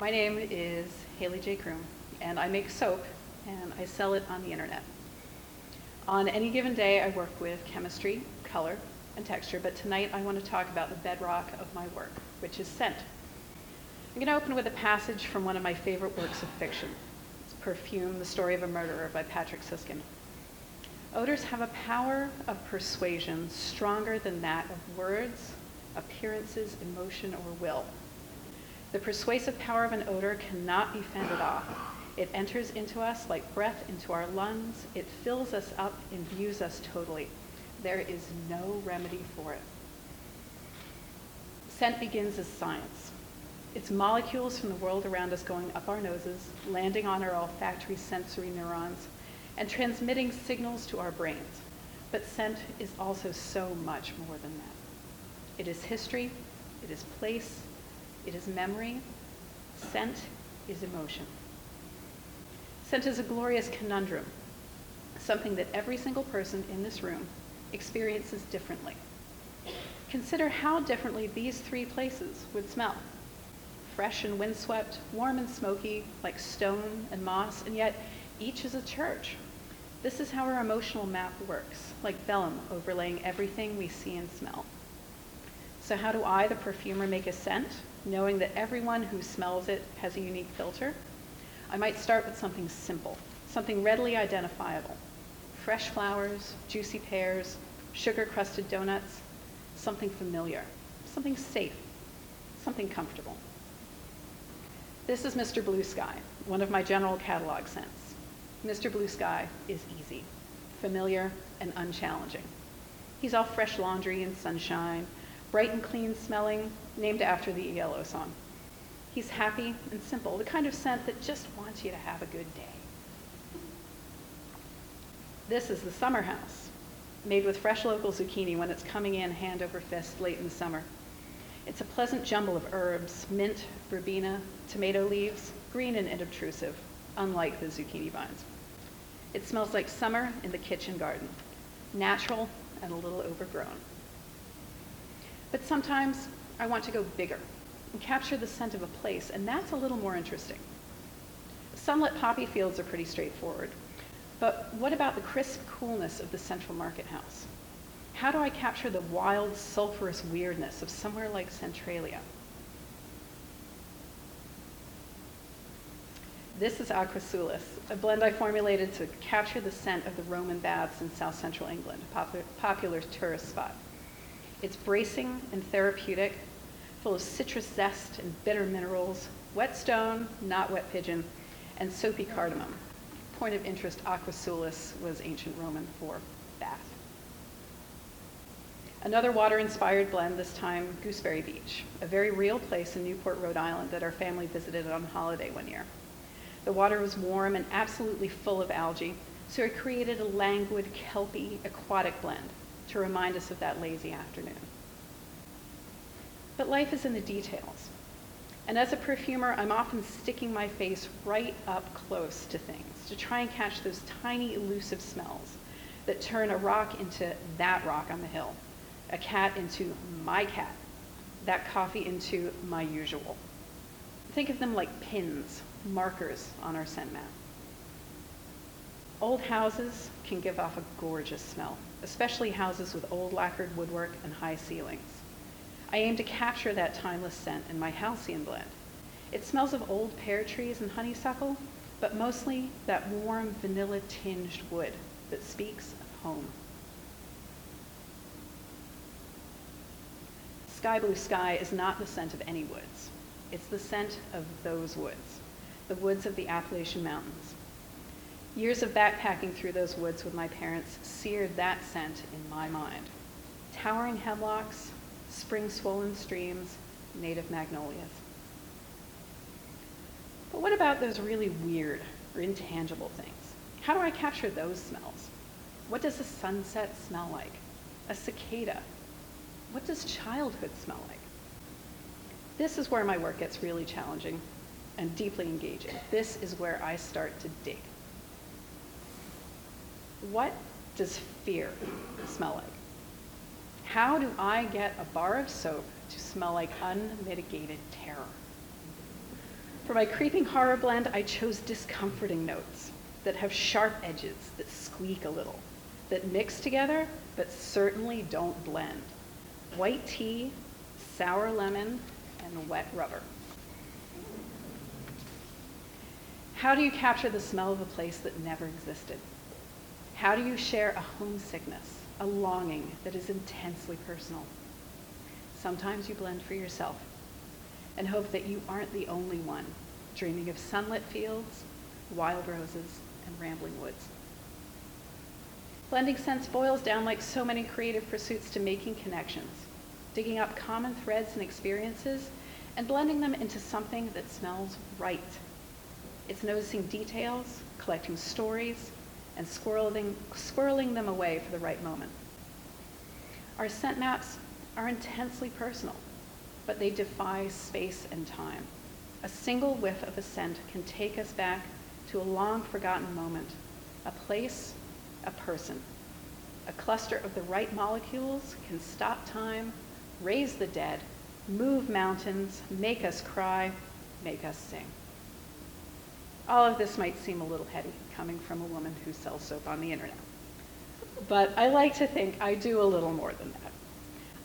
My name is Hayley J. Croom, and I make soap, and I sell it on the internet. On any given day, I work with chemistry, color, and texture, but tonight I want to talk about the bedrock of my work, which is scent. I'm going to open with a passage from one of my favorite works of fiction. It's Perfume, the Story of a Murderer by Patrick Süskind. Odors have a power of persuasion stronger than that of words, appearances, emotion, or will. The persuasive power of an odor cannot be fended off. It enters into us like breath into our lungs. It fills us up, imbues us totally. There is no remedy for it. Scent begins as science. It's molecules from the world around us going up our noses, landing on our olfactory sensory neurons, and transmitting signals to our brains. But scent is also so much more than that. It is history, it is place, it is memory. Scent is emotion. Scent is a glorious conundrum, something that every single person in this room experiences differently. Consider how differently these three places would smell. Fresh and windswept, warm and smoky, like stone and moss, and yet each is a church. This is how our emotional map works, like vellum overlaying everything we see and smell. So how do I, the perfumer, make a scent, knowing that everyone who smells it has a unique filter? I might start with something simple, something readily identifiable. Fresh flowers, juicy pears, sugar-crusted donuts, something familiar, something safe, something comfortable. This is Mr. Blue Sky, one of my general catalog scents. Mr. Blue Sky is easy, familiar, and unchallenging. He's all fresh laundry and sunshine, bright and clean smelling, named after the ELO song. He's happy and simple, the kind of scent that just wants you to have a good day. This is the Summer House, made with fresh local zucchini when it's coming in hand over fist late in the summer. It's a pleasant jumble of herbs, mint, verbena, tomato leaves, green and inobtrusive, unlike the zucchini vines. It smells like summer in the kitchen garden, natural and a little overgrown. But sometimes I want to go bigger and capture the scent of a place, and that's a little more interesting. Sunlit poppy fields are pretty straightforward, but what about the crisp coolness of the Central Market House? How do I capture the wild, sulfurous weirdness of somewhere like Centralia? This is Aquasulis, a blend I formulated to capture the scent of the Roman baths in South Central England, a popular tourist spot. It's bracing and therapeutic, full of citrus zest and bitter minerals, wet stone, not wet pigeon, and soapy cardamom. Point of interest, Aquasulis was ancient Roman for bath. Another water-inspired blend, this time Gooseberry Beach, a very real place in Newport, Rhode Island that our family visited on holiday one year. The water was warm and absolutely full of algae, so it created a languid, kelpy, aquatic blend to remind us of that lazy afternoon. But life is in the details. And as a perfumer, I'm often sticking my face right up close to things to try and catch those tiny, elusive smells that turn a rock into that rock on the hill, a cat into my cat, that coffee into my usual. Think of them like pins, markers on our scent map. Old houses can give off a gorgeous smell, especially houses with old lacquered woodwork and high ceilings. I aim to capture that timeless scent in my halcyon blend. It smells of old pear trees and honeysuckle, but mostly that warm vanilla-tinged wood that speaks of home. Sky Blue Sky is not the scent of any woods. It's the scent of those woods, the woods of the Appalachian Mountains. Years of backpacking through those woods with my parents seared that scent in my mind. Towering hemlocks, spring-swollen streams, native magnolias. But what about those really weird or intangible things? How do I capture those smells? What does a sunset smell like? A cicada? What does childhood smell like? This is where my work gets really challenging and deeply engaging. This is where I start to dig. What does fear smell like? How do I get a bar of soap to smell like unmitigated terror? For my creeping horror blend, I chose discomforting notes that have sharp edges, that squeak a little, that mix together, but certainly don't blend. White tea, sour lemon, and wet rubber. How do you capture the smell of a place that never existed? How do you share a homesickness, a longing that is intensely personal? Sometimes you blend for yourself and hope that you aren't the only one dreaming of sunlit fields, wild roses, and rambling woods. Blending scents boils down like so many creative pursuits to making connections, digging up common threads and experiences, and blending them into something that smells right. It's noticing details, collecting stories, and squirreling them away for the right moment. Our scent maps are intensely personal, but they defy space and time. A single whiff of a scent can take us back to a long-forgotten moment, a place, a person. A cluster of the right molecules can stop time, raise the dead, move mountains, make us cry, make us sing. All of this might seem a little heady, coming from a woman who sells soap on the internet. But I like to think I do a little more than that.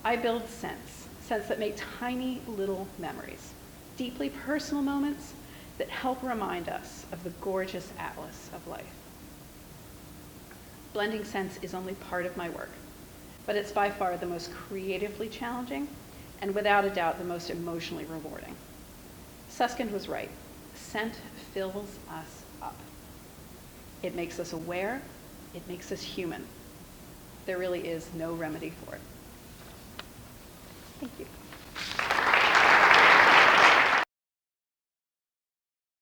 I build scents that make tiny little memories, deeply personal moments that help remind us of the gorgeous atlas of life. Blending scents is only part of my work, but it's by far the most creatively challenging and without a doubt the most emotionally rewarding. Suskind was right. Scent fills us up. It makes us aware. It makes us human. There really is no remedy for it. Thank you.